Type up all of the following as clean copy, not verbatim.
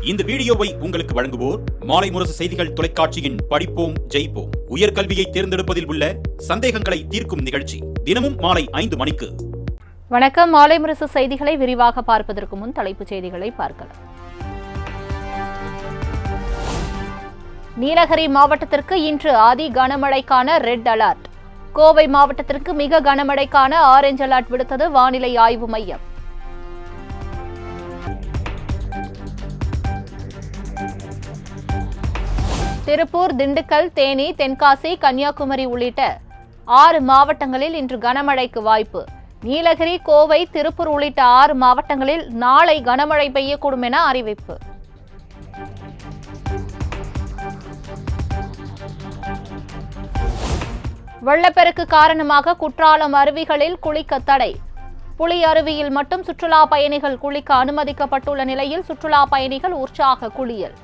இந்த வீடியோவை உங்களுக்கு வழங்குவோர் மாலை முரசு செய்திகள் தொலைக்காட்சியின் படிப்போம் ஜெயிப்போம் உயர்கல்வியை தேர்ந்தெடுப்பதில் உள்ள சந்தேகங்களை தீர்க்கும் நிகழ்ச்சி தினமும் மாலை 5 மணிக்கு. வணக்கம். மாலை முரசு செய்திகளை விரிவாக பார்ப்பதற்கு முன் தலைப்புச் செய்திகளை பார்க்கலாம். நீலகிரி மாவட்டத்திற்கு இன்று அதி கனமழைக்கான ரெட் அலர்ட். கோவை மாவட்டத்திற்கு மிக கனமழைக்கான ஆரஞ்ச் அலர்ட் விடுத்தது வானிலை ஆய்வு மையம். திருப்பூர், திண்டுக்கல், தேனி, தென்காசி, கன்னியாகுமரி உள்ளிட்ட 6 மாவட்டங்களில் இன்று கனமழைக்கு வாய்ப்பு. நீலகிரி, கோவை, திருப்பூர் உள்ளிட்ட 6 மாவட்டங்களில் நாளை கனமழை பெய்யக்கூடும் என அறிவிப்பு. வெள்ளப்பெருக்கு காரணமாக குற்றாலம் அருவிகளில் குளிக்க தடை. புலி அருவியில் மட்டும் சுற்றுலா பயணிகள் குளிக்க அனுமதிக்கப்பட்டுள்ள நிலையில் சுற்றுலா பயணிகள் உற்சாக குளியல்.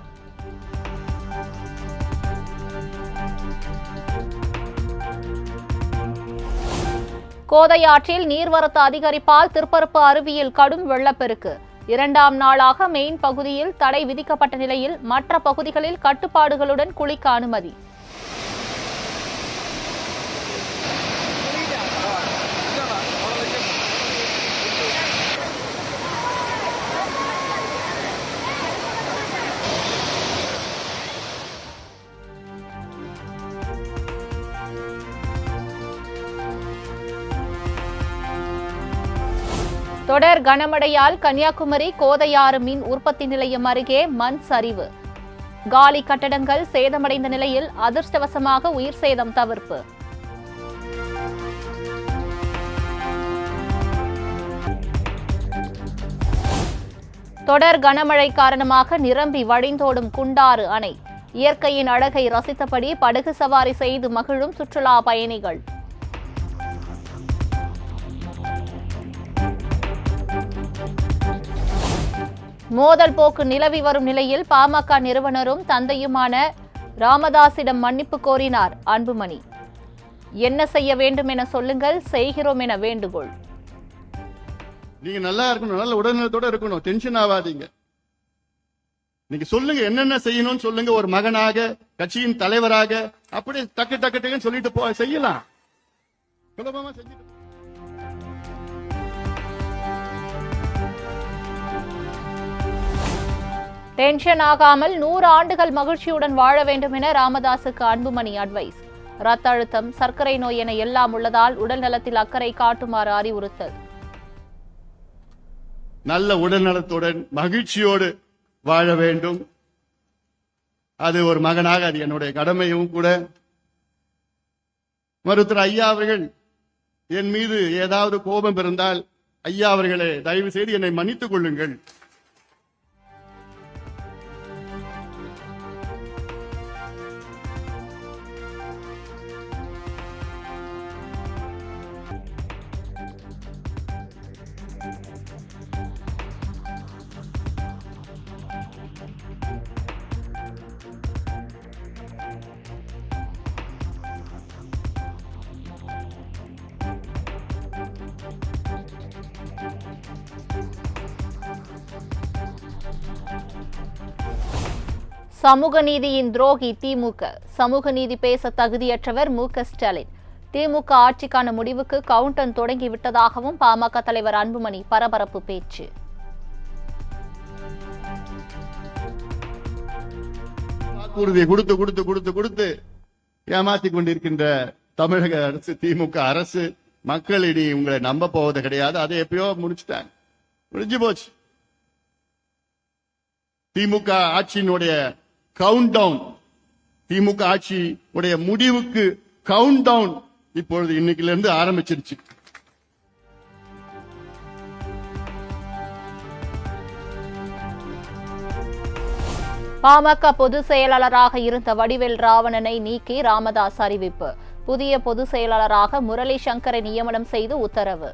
கோதையாற்றில் நீர்வரத்து அதிகரிப்பால் திருப்பரப்பு அருவியில் கடும் வெள்ளப்பெருக்கு. 2ஆம் நாளாக மெயின் பகுதியில் தடை விதிக்கப்பட்ட நிலையில் மற்ற பகுதிகளில் கட்டுப்பாடுகளுடன் குளிக்க அனுமதி. தொடர் கனமழையால் கன்னியாகுமரி கோதையாறு மின் உற்பத்தி நிலையம் அருகே மண் சரிவு. காலி கட்டடங்கள் சேதமடைந்த நிலையில் அதிர்ஷ்டவசமாக உயிர் சேதம் தவிர்ப்பு. தொடர் கனமழை காரணமாக நிரம்பி வழிந்தோடும் குண்டாறு அணை. இயற்கையின் அழகை ரசித்தபடி படகு சவாரி செய்து மகிழும் சுற்றுலா பயணிகள். மோதல் போக்கு நிலவி வரும் நிலையில் பாமக நிறுவனரும் தந்தையுமான ராமதாசிடம் மன்னிப்பு கோரினார் அன்புமணி. என்ன செய்ய வேண்டும் என சொல்லுங்கள், செய்கிறோம் என வேண்டுகோள். நீங்க நல்லா இருக்கணும், நல்ல உடல்நலத்தோட இருக்கணும், டென்ஷன் ஆகாதீங்க. நீங்க சொல்லுங்க, என்னென்ன செய்யணும்னு சொல்லுங்க. ஒரு மகனாக, கட்சியின் தலைவராக அப்படியே டக்கு டக்கு டக்குன்னு சொல்லிட்டு செய்யலாம். சுலபமா செஞ்சுட்டு டென்ஷன் ஆகாமல் 100 ஆண்டுகள் மகிழ்ச்சியுடன் வாழ வேண்டும் என ராமதாசுக்கு அன்புமணி அட்வைஸ். ரத்த அழுத்தம், சர்க்கரை நோய் என எல்லாம் உள்ளதால் உடல் நலத்தில் அக்கறை காட்டுமாறு அறிவுறுத்தல். நல்ல உடல் நலத்துடன் மகிழ்ச்சியோடு வாழ வேண்டும். அது ஒரு மகனாக அது என்னுடைய கடமையும் கூட. மருத்துவர் ஐயா அவர்கள் என் மீது ஏதாவது கோபம் இருந்தால், ஐயா அவர்களே தயவு செய்து என்னை மன்னித்துக் கொள்ளுங்கள். சமூக நீதியின் துரோகி திமுக. சமூக நீதி பேச தகுதியற்றவர் மு.க. ஸ்டாலின். திமுக ஆட்சிக்கான முடிவுக்கு கவுண்டவுன் தொடங்கிவிட்டதாகவும் பாமக தலைவர் அன்புமணி பரபரப்பு பேச்சு. வாக்குறுதியை கொடுத்து கொடுத்து கொடுத்து கொடுத்து ஏமாத்திக் கொண்டிருக்கின்ற தமிழக அரசு, திமுக அரசு, மக்கள் இனி உங்களை நம்ப போவது கிடையாது. அதை எப்பயோ முடிச்சுட்டாங்க, முடிஞ்சு போச்சு. திமுக ஆட்சியினுடைய கவுண்ட் டவுன், திமுக ஆட்சி உடைய முடிவுக்கு கவுண்ட் டவுன் இப்பொழுது இன்னைக்கிலிருந்து ஆரம்பிச்சிருச்சு. பாமக பொதுச் செயலாளராக இருந்த வடிவேல் ராவணனை நீக்கி ராமதாஸ் அறிவிப்பு. புதிய பொதுச் செயலாளராக முரளி சங்கரை நியமனம் செய்து உத்தரவு.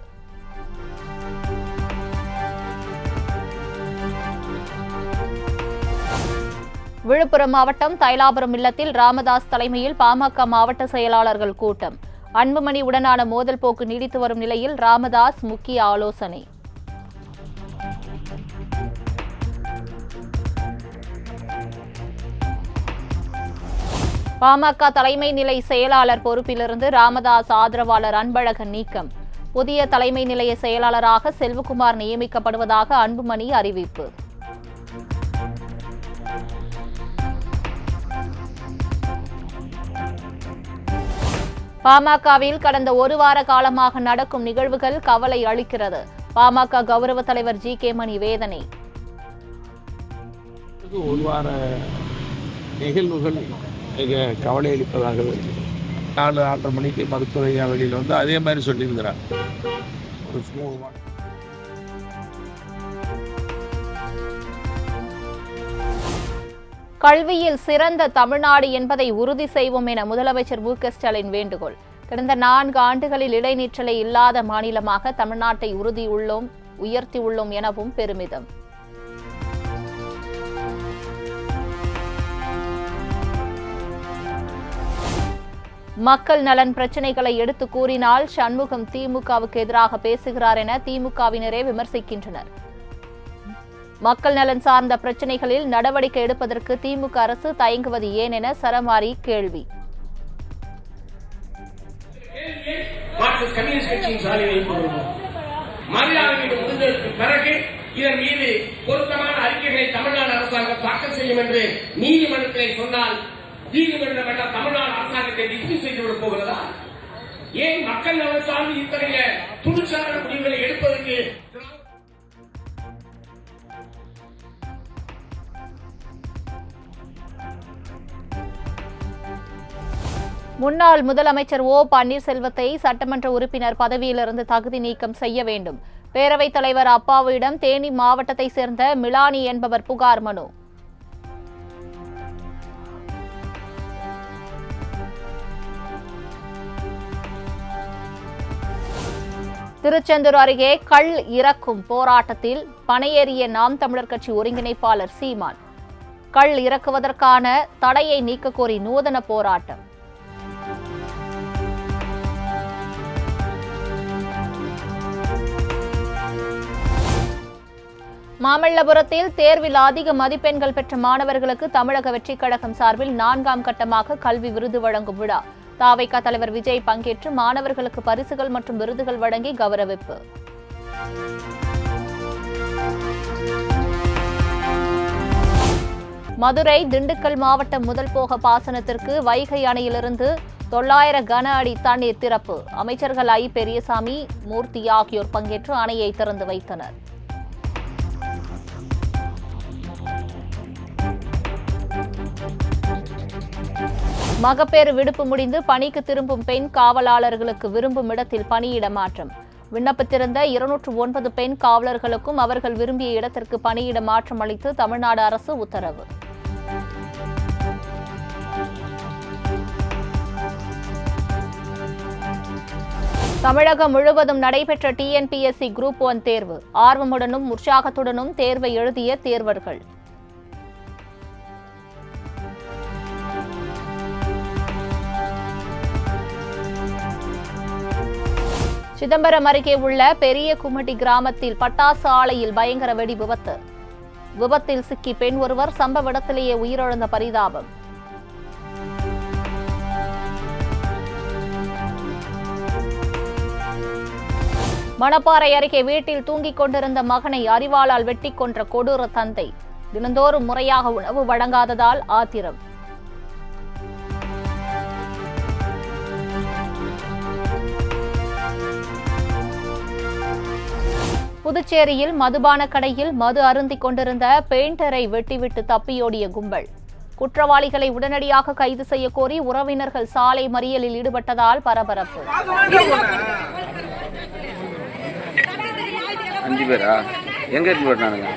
விழுப்புரம் மாவட்டம் தைலாபுரம் இல்லத்தில் ராமதாஸ் தலைமையில் பாமக மாவட்ட செயலாளர்கள் கூட்டம். அன்புமணி உடனான மோதல் போக்கு நீடித்து வரும் நிலையில் ராமதாஸ் முக்கிய ஆலோசனை. பாமக தலைமை நிலை செயலாளர் பொறுப்பிலிருந்து ராமதாஸ் ஆதரவாளர் அன்பழகன் நீக்கம். புதிய தலைமை நிலைய செயலாளராக செல்வகுமார் நியமிக்கப்படுவதாக அன்புமணி அறிவிப்பு. பாமகவில் கடந்த ஒரு வார காலமாக நடக்கும் நிகழ்வுகள் கவலை அளிக்கிறது. பாமக கௌரவ தலைவர் ஜி.கே. மணி வேதனை. ஒரு வார நிகழ்வுகள் மிக கவலை அளிப்பதாக 4:30 மணிக்கு மருத்துவ வெளியில் வந்து அதே மாதிரி சொல்லியிருக்கிறார். கல்வியில் சிறந்த தமிழ்நாடு என்பதை உறுதி செய்வோம் என முதலமைச்சர் மு.க. ஸ்டாலின் வேண்டுகோள். கடந்த 4 ஆண்டுகளில் இடைநிற்றலை இல்லாத மாநிலமாக தமிழ்நாட்டை உயர்த்தியுள்ளோம் எனவும் பெருமிதம். மக்கள் நலன் பிரச்சினைகளை எடுத்து கூறினால் சண்முகம் திமுகவுக்கு எதிராக பேசுகிறார் என திமுகவினரே விமர்சிக்கின்றனர். மக்கள் நலன் சார்ந்த பிரச்சினைகளில் நடவடிக்கை எடுப்பதற்கு திமுக அரசு தயங்குவது ஏன் என சரமாரி கேள்வி. பிறகு இதன் மீது பொருத்தமான அறிக்கைகளை தமிழ்நாடு அரசாங்கம் தாக்கல் செய்யும் என்று நீதிமன்றத்திலே சொன்னால் நீதிமன்றம் என்ற தமிழ்நாடு அரசாங்கத்தை டிஸ்மிஸ் செய்துவிட போகிறதா? ஏன் மக்கள் நலன் சார்ந்து இத்தகைய துணிச்சலான முடிவுகளை எடுப்பதற்கு முன்னாள் முதலமைச்சர் ஓ பன்னீர்செல்வத்தை சட்டமன்ற உறுப்பினர் பதவியிலிருந்து தகுதி நீக்கம் செய்ய வேண்டும். பேரவைத் தலைவர் அப்பாவிடம் தேனி மாவட்டத்தைச் சேர்ந்த மிலானி என்பவர் புகார் மனு. திருச்செந்தூர் அருகே கள் இறக்கும் போராட்டத்தில் பனையேறிய நாம் தமிழர் கட்சி ஒருங்கிணைப்பாளர் சீமான். கள் இறக்குவதற்கான தடையை நீக்க கோரி நூதன போராட்டம். மாமல்லபுரத்தில் தேர்வில் அதிக மதிப்பெண்கள் பெற்ற மாணவர்களுக்கு தமிழக வெற்றிக் கழகம் சார்பில் 4ஆம் கட்டமாக கல்வி விருது வழங்கும் விழா. தாவைக்கா தலைவர் விஜய் பங்கேற்று மாணவர்களுக்கு பரிசுகள் மற்றும் விருதுகள் வழங்கி கௌரவிப்பு. மதுரை திண்டுக்கல் மாவட்டம் முதல் போக பாசனத்திற்கு வைகை அணையிலிருந்து 900 கன அடி தண்ணீர் திறப்பு. அமைச்சர்கள் ஐ. பெரியசாமி, மூர்த்தி ஆகியோர் பங்கேற்று அணையை திறந்து வைத்தனர். மகப்பேறு விடுப்பு முடிந்து பணிக்கு திரும்பும் பெண் காவலாளர்களுக்கு விரும்பும் இடத்தில் பணியிட மாற்றம். விண்ணப்பித்திருந்த 209 பெண் காவலர்களுக்கும் அவர்கள் விரும்பிய இடத்திற்கு பணியிட மாற்றம் அளித்து தமிழ்நாடு அரசு உத்தரவு. தமிழகம் முழுவதும் நடைபெற்ற டிஎன்பிஎஸ்சி குரூப் 1 தேர்வு. ஆர்வமுடனும் உற்சாகத்துடனும் தேர்வை எழுதிய தேர்வர்கள். சிதம்பரம் அருகே உள்ள பெரிய கும்மட்டி கிராமத்தில் பட்டாசு ஆலையில் பயங்கர வெடி விபத்து. விபத்தில் சிக்கி பெண் ஒருவர் சம்பவ இடத்திலேயே உயிரிழந்த பரிதாபம். மணப்பாறை அருகே வீட்டில் தூங்கிக் கொண்டிருந்த மகனை அரிவாளால் வெட்டி கொன்ற கொடூர தந்தை. தினந்தோறும் முறையாக உணவு வழங்காததால் ஆத்திரம். புதுச்சேரியில் மதுபான கடையில் மது அருந்திக் கொண்டிருந்த பெயிண்டரை வெட்டிவிட்டு தப்பியோடிய கும்பல். குற்றவாளிகளை உடனடியாக கைது செய்ய கோரி உறவினர்கள் சாலை மறியலில் ஈடுபட்டதால் பரபரப்பு. 5 பேரா எங்க இருந்து வரனானுங்க?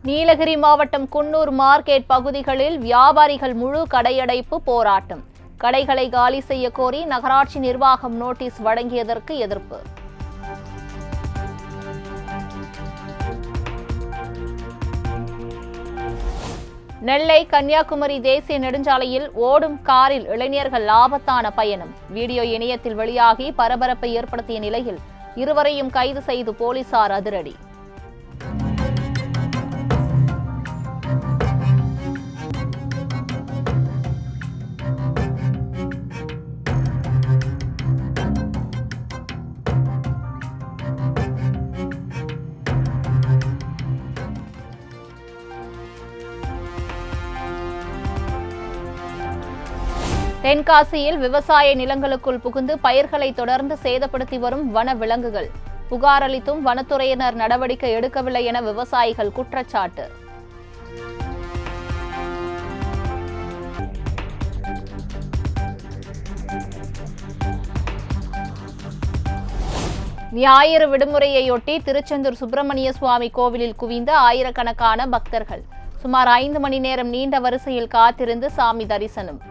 நீலகிரி மாவட்டம் குன்னூர் மார்க்கெட் பகுதிகளில் வியாபாரிகள் முழு கடையடைப்பு போராட்டம். கடைகளை காலி செய்ய கோரி நகராட்சி நிர்வாகம் நோட்டீஸ் வழங்கியதற்கு எதிர்ப்பு. நெல்லை கன்னியாகுமரி தேசிய நெடுஞ்சாலையில் ஓடும் காரில் இளைஞர்கள் ஆபத்தான பயணம். வீடியோ இணையத்தில் வெளியாகி பரபரப்பை ஏற்படுத்திய நிலையில் இருவரையும் கைது செய்து போலீசார் அதிரடி. தென்காசியில் விவசாய நிலங்களுக்குள் புகுந்து பயிர்களை தொடர்ந்து சேதப்படுத்தி வரும் வன விலங்குகள். புகார் அளித்தும் வனத்துறையினர் நடவடிக்கை எடுக்கவில்லை என விவசாயிகள் குற்றச்சாட்டு. ஞாயிறு விடுமுறையொட்டி திருச்செந்தூர் சுப்பிரமணிய சுவாமி கோவிலில் குவிந்த ஆயிரக்கணக்கான பக்தர்கள். சுமார் 5 மணி நேரம் நீண்ட வரிசையில் காத்திருந்து சாமி தரிசனம்.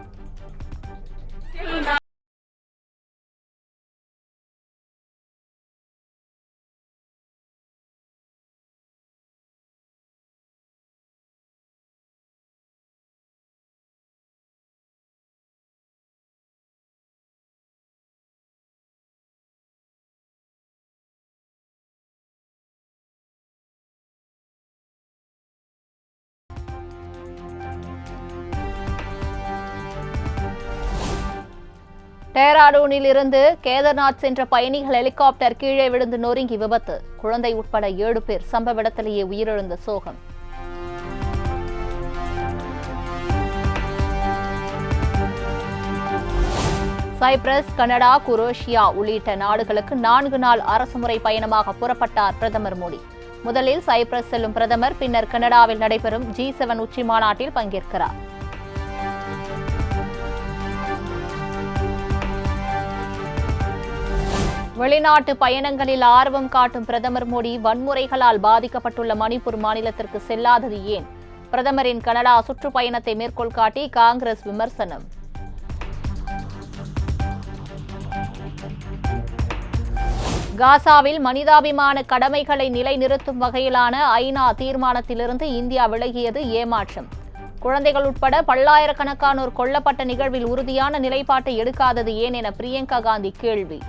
டேராடூனில் இருந்து கேதார்நாத் சென்ற பயணிகள் ஹெலிகாப்டர் கீழே விழுந்து நொறுங்கி விபத்து. குழந்தை உட்பட 7 பேர் சம்பவ இடத்திலேயே உயிரிழந்த சோகம். சைப்ரஸ், கனடா, குரோஷியா உள்ளிட்ட நாடுகளுக்கு 4 நாள் அரசுமுறை பயணமாக புறப்பட்டார் பிரதமர் மோடி. முதலில் சைப்ரஸ் செல்லும் பிரதமர் பின்னர் கனடாவில் நடைபெறும் G7 உச்சி மாநாட்டில் பங்கேற்கிறார். வெளிநாட்டு பயணங்களில் ஆர்வம் காட்டும் பிரதமர் மோடி வன்முறைகளால் பாதிக்கப்பட்டுள்ள மணிப்பூர் மாநிலத்திற்கு செல்லாதது ஏன்? பிரதமரின் கனடா சுற்றுப்பயணத்தை மேற்கோள் காட்டி காங்கிரஸ் விமர்சனம். காசாவில் மனிதாபிமான கடமைகளை நிலைநிறுத்தும் வகையிலான ஐநா தீர்மானத்திலிருந்து இந்தியா விலகியது ஏமாற்றம். குழந்தைகள் உட்பட பல்லாயிரக்கணக்கானோர் கொல்லப்பட்ட நிகழ்வில் உறுதியான நிலைப்பாட்டை எடுக்காதது ஏன் என பிரியங்கா காந்தி கேள்வி.